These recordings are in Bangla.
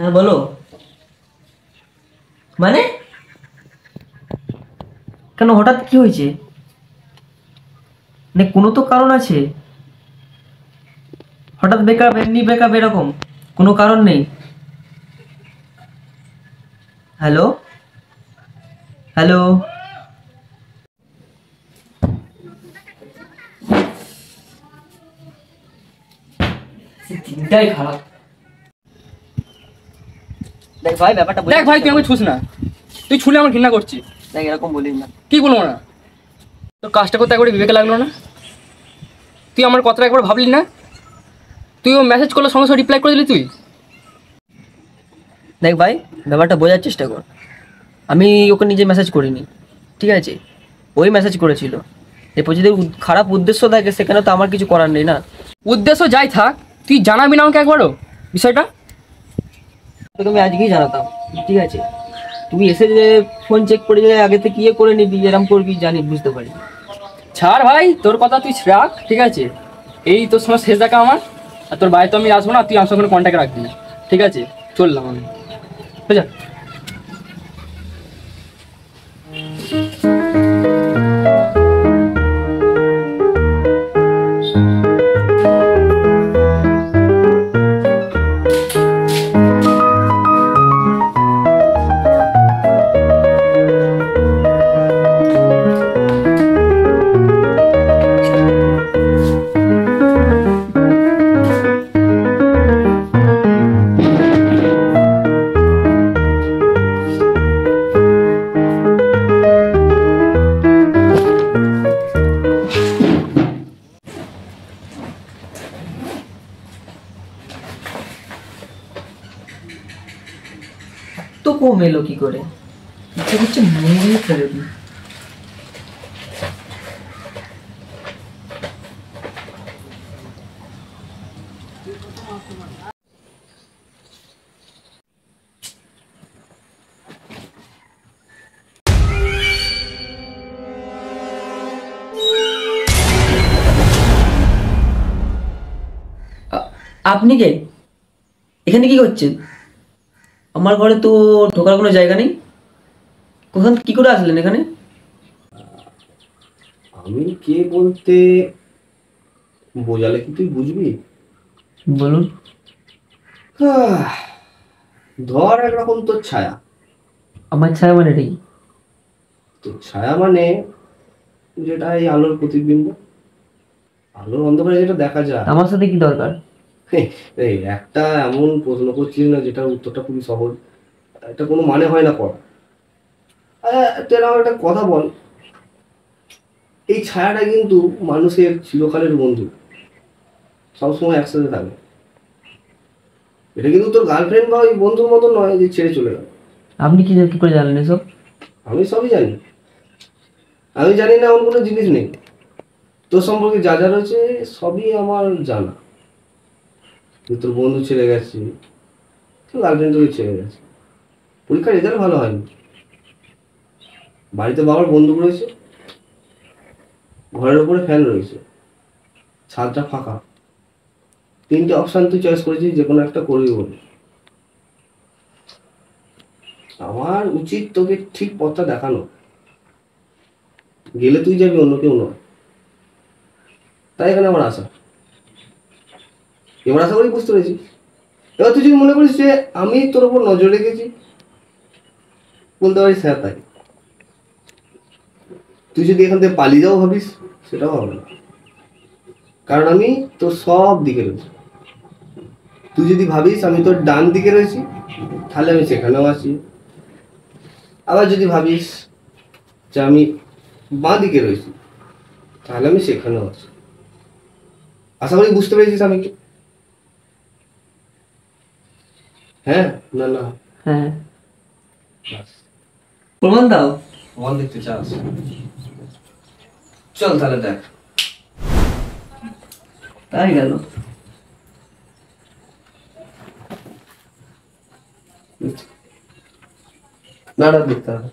হ্যাঁ বলো। মানে কেন, হঠাৎ কি হয়েছে? মানে কোনো তো কারণ আছে। হঠাৎ বেকআপ, এমনি বেকআপ এরকম কোনো কারণ নেই। Hello, hello. চিন্তাই খারাপ। দেখ ভাই, ব্যাপারটা দেখ ভাই, তুই আমাকে ছুস না। তুই ছুলে আমার ঘৃণা করছিস। দেখ, এরকম বলিস না। কি বলবো না? তোর কাজটা করতে একবারে বিবেকে লাগলো না? তুই আমার কথাটা একবার ভাবলি না? তুই ও মেসেজ করলে সঙ্গে সঙ্গে রিপ্লাই করে দিলি তুই। দেখ ভাই, ব্যাপারটা বোঝার চেষ্টা কর। আমি ওকে নিজে মেসেজ করিনি, ঠিক আছে? ওই মেসেজ করেছিল। এরপর যদি খারাপ উদ্দেশ্য থাকে, সেখানে তো আমার কিছু করার নেই না। উদ্দেশ্য যাই থাক, তুই জানাবি না আমাকে একবারও বিষয়টা? তোকে আমি আজকেই জানাতাম, ঠিক আছে? তুই এসে যে ফোন চেক করে যে আগে থেকে ইয়ে করে নিবি, এরম করবি, জানি, বুঝতে পারি। ছাড় ভাই, তোর কথা তুই রাখ, ঠিক আছে? এই তোর সময় শেষ দেখা আমার। আর তোর বাড়িতে আমি আসবো না, তুই আমার সঙ্গে কন্ট্যাক্ট রাখবি না, ঠিক আছে? চললাম আমি, বুঝা। তো কম এলো কি করে? ইচ্ছে করছে মেরে ফেলে দিই। আপনি কে? এখানে কি করছেন? আমার ঘরে তো ঢোকার কোনো জায়গা নেই। কোথান কি করে আসলেন এখানে? আমি কে বলতে বোঝালে কি তুই বুঝবি? বলুন। আহ, ধর একরকম তোর ছায়া। আমার ছায়া মানে এটা কি? তোর ছায়া মানে যেটা এই আলোর প্রতিবিম্ব, আলোর অন্ধকারে যেটা দেখা যায়। আমার সাথে কি দরকার? এই একটা এমন প্রশ্ন করছিস না যেটার উত্তরটা খুবই সহজ, এটা কোনো মানে হয় না পড়া। তুই আমার একটা কথা বল, এই ছায়াটা কিন্তু মানুষের চিরকালের বন্ধু, সবসময় একসাথে থাকে। এটা কিন্তু তোর গার্লফ্রেন্ড বা ওই বন্ধুর মতো নয় যে ছেড়ে চলে গেল। আপনি কি কি করে জানলেন এসব? আমি সবই জানি। আমি জানি না এমন কোনো জিনিস নেই। তোর সম্পর্কে যা যা রয়েছে সবই আমার জানা। যে তোর বন্ধু ছেড়ে গেছে, তোর গার্লফ্রেন্ড তোকে ছেড়ে গেছে, পরীক্ষার রেজাল্ট ভালো হয়নি, বাড়িতে বাবার বন্দুক রয়েছে, ঘরের উপরে ফ্যান রয়েছে, ছাদটা ফাঁকা, তিনটে অপশান তুই চয়েস করেছিস, যে কোনো একটা করবি বলে। আমার উচিত তোকে ঠিক পথটা দেখানো। গেলে তুই যাবি, অন্য কেউ নয়। তাই এখানে আমার আশা। এবার আশা করি বুঝতে পেরেছিস। এবার তুই যদি মনে করিস যে আমি তোর উপর নজর রেখেছি, বলতে পারিস হ্যাঁ তাই। তুই যদি এখান থেকে পালিয়ে যাও ভাবিস, সেটাও হবে না, কারণ আমি তোর সব দিকে রয়েছি। তুই যদি ভাবিস আমি তোর ডান দিকে রয়েছি, তাহলে আমি সেখানেও আছি। আবার যদি ভাবিস যে আমি বাঁ দিকে রয়েছি, তাহলে আমি সেখানেও আছি। আশা করি বুঝতে পেরেছিস আমি কি? হ্যাঁ না না? হ্যাঁ। ব্যাস। প্রমাণ দাও। প্রমাণ দেখতে চাস? চল তাহলে দেখ। তাই গেল। না না, দেখতে হবে।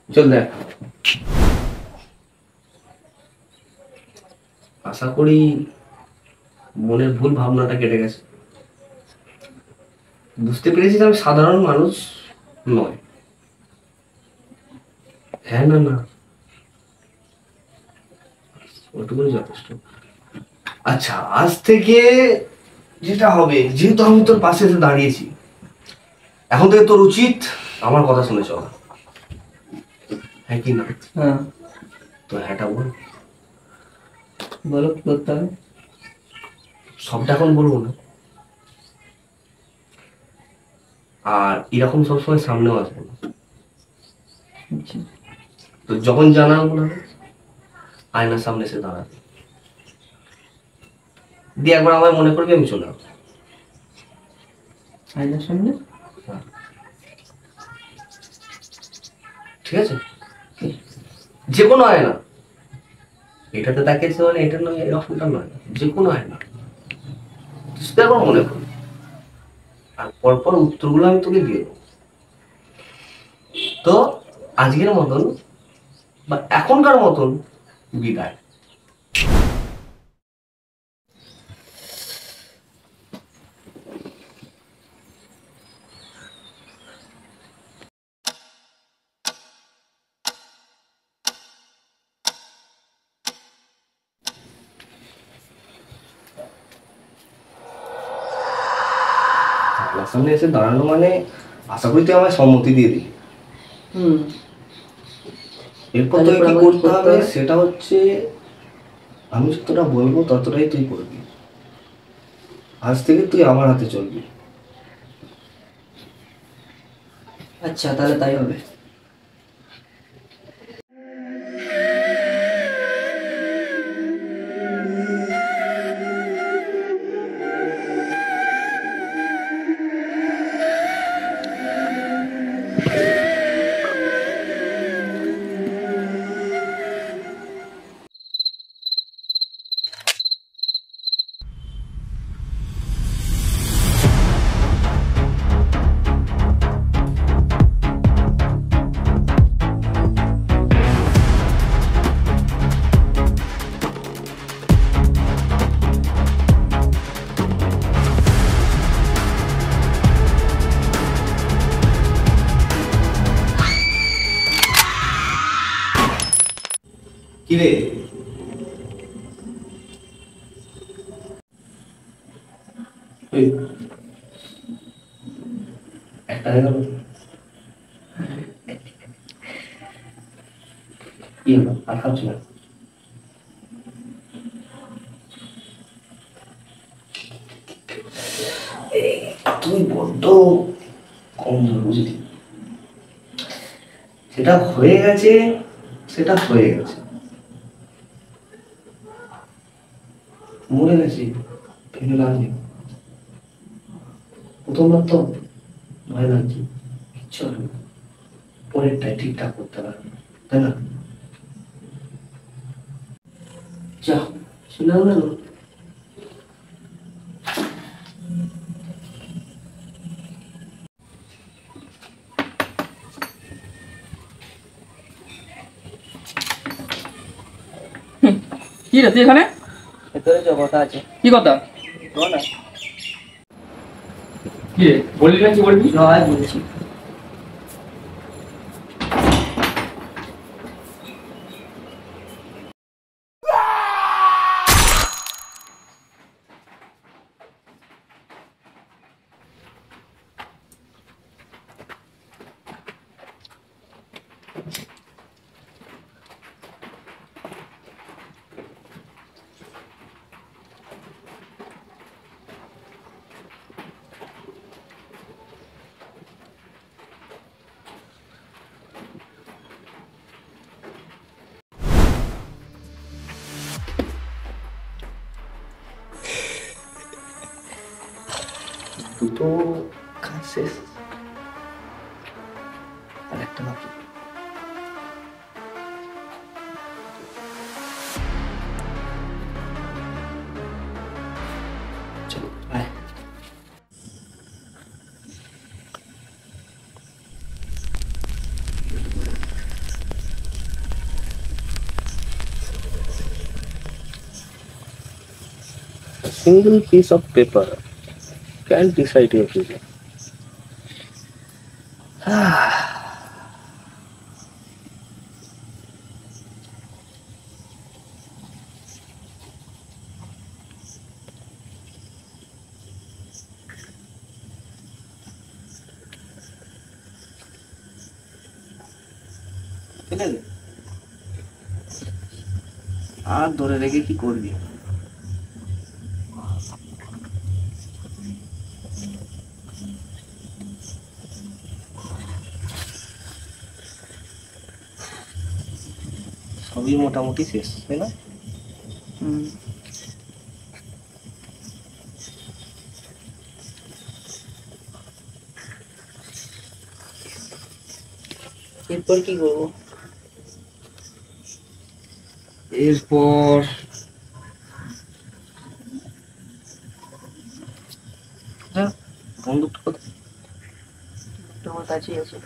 চল দেখ। আশা করি মনের ভুল ভাবনাটা কেটে গেছে। বুঝতে পেরেছিস আমি সাধারণ মানুষ নয়। হ্যাঁ না না, ওটুকুই যথেষ্ট। আচ্ছা, আজ থেকে যেটা হবে, যেহেতু আমি তোর পাশে এসে দাঁড়িয়েছি, এখন থেকে তোর উচিত আমার কথা শুনে চলা। হ্যাঁ কি না? হ্যাঁ, তো হ্যাঁটা বল। বলো কি করতে হবে। সবটা এখন বলবো না, আর এরকম সবসময় সামনেও আসবো না। আচ্ছা, তো যখন জানাবো না, আয়নার সামনে এসে দাঁড়াবে, দিয়ে একবার আমায় মনে করবি, আমি চলে আসবো। আয়নার সামনে? হ্যাঁ। ঠিক আছে? যে কোনো আয়না, এটাতে তাকিয়েছে মানে এটা নয়, এরকমটা নয়, যে কোনো আয়না সেটা একবার মনে করবি, আর পরপর উত্তরগুলো আমি তোকে দিয়ে দেবো। তো আজকের মতন বা এখনকার মতন বিদায়। আমার সামনে এসে দাঁড়ানো মানে আশা করি তুই আমায় সম্মতি দিয়ে দিবি। হুম। এরপর তাহলে তোকে কি আমাকে করতে করতে হবে হবে? সেটা হচ্ছে, আমি যতটা বলবো ততটাই তুই করবি। আজ থেকে তুই আমার হাতে চলবি। আচ্ছা, তাহলে তাই হবে। কি রে, এই, একটা হয়ে গেল। কি হলো, আর খাচ্ছি না? তুই বড্ড কম বুঝলি। সেটা হয়ে গেছে, সেটা হয়ে গেছে, মরে গেছি, ভেবে লাভ নেই। প্রথমবার তো ভয় লাগছে, কিচ্ছু হবে না, পরেরটাই ঠিকঠাক করতে পারবে, তাই না? যা, শুনলাম না। কি রে তুই এখানে? ভেতরে যে কথা আছে। কি কথা? শোনো না, কি রে বললি না, কি বলবি? নয় বলছি। দুটো কাজ শেষ, আর একটা বাকি। চলো আয়। A single piece of paper can decide your future. ঠিক আছে, আর ধরে রেখে কি করবি? সবই মোটামুটি শেষ, তাই না? এরপর কি করবো? এরপর বন্দুকটা কোথায়? তোমার কাছেই আছে।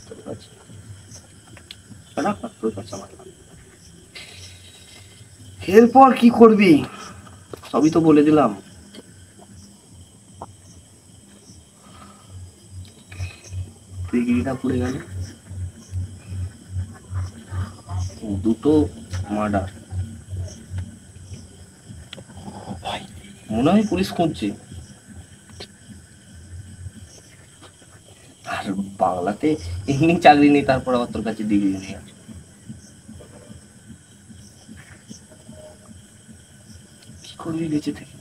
তোর কাছে? রাখ না, তোর কাছে আমার না। এরপর কি করবি সবই তো বলে দিলাম। ডিগ্রিটা পুড়ে গেল, দুটো মার্ডার, মনে হয় পুলিশ খুঁজছে। আর বাংলাতে এমনি চাকরি নেই, তারপর আবার তোর কাছে ডিগ্রি নেই। কি করবি বেঁচে থেকে?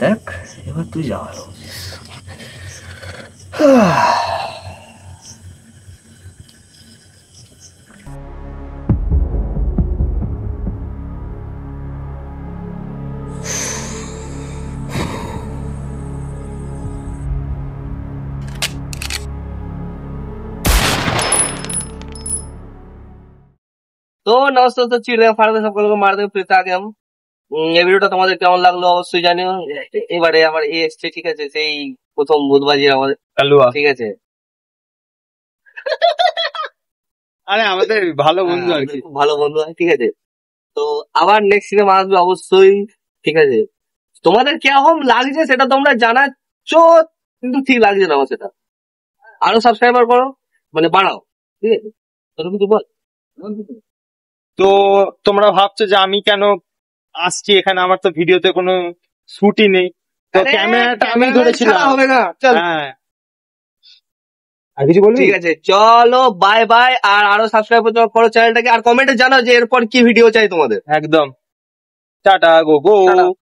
দেখ, এবার তুই যা ভালো বুঝিস। তো নমস্কার, তো চিড়ে ফাড়ে সকলকে মার দেবে ফিরতে আগে এই ভিডিওটা তোমাদের কেমন লাগলো অবশ্যই জানিও। এবারে আমার এ এসছে, ঠিক আছে, সেই প্রথম বুধবাজির আমাদের, ঠিক আছে। আরে আমাদের ভালো বন্ধু আর কি। খুব ভালো বন্ধু হয়, ঠিক আছে। তো আবার নেক্সট সিনেমা আসবে অবশ্যই, ঠিক আছে। তোমাদের কিরকম লাগছে সেটা তোমরা জানাচ্ছ, কিন্তু ঠিক লাগছে না আমার সেটা। আরো সাবস্ক্রাইবার করো, মানে বাড়াও, ঠিক আছে। তোর কিছু বল। তো তোমরা ভাবছো যে আমি কেন আসছি এখানে, আমার তো ভিডিওতে কোনো শুটই নেই, তো আরে, ক্যামেরাটা আমি ক্যামেরা ধরেছিলাম। ছাড়া হবে না, চল। হ্যাঁ, আর কিছু বলবি? ঠিক আছে, চলো বাই বাই। আর আরো সাবস্ক্রাইব করো চ্যানেলটাকে, আর কমেন্টে জানাও যে এরপর কি ভিডিও চাই তোমাদের। একদম, টাটা, গো গো। টাটা।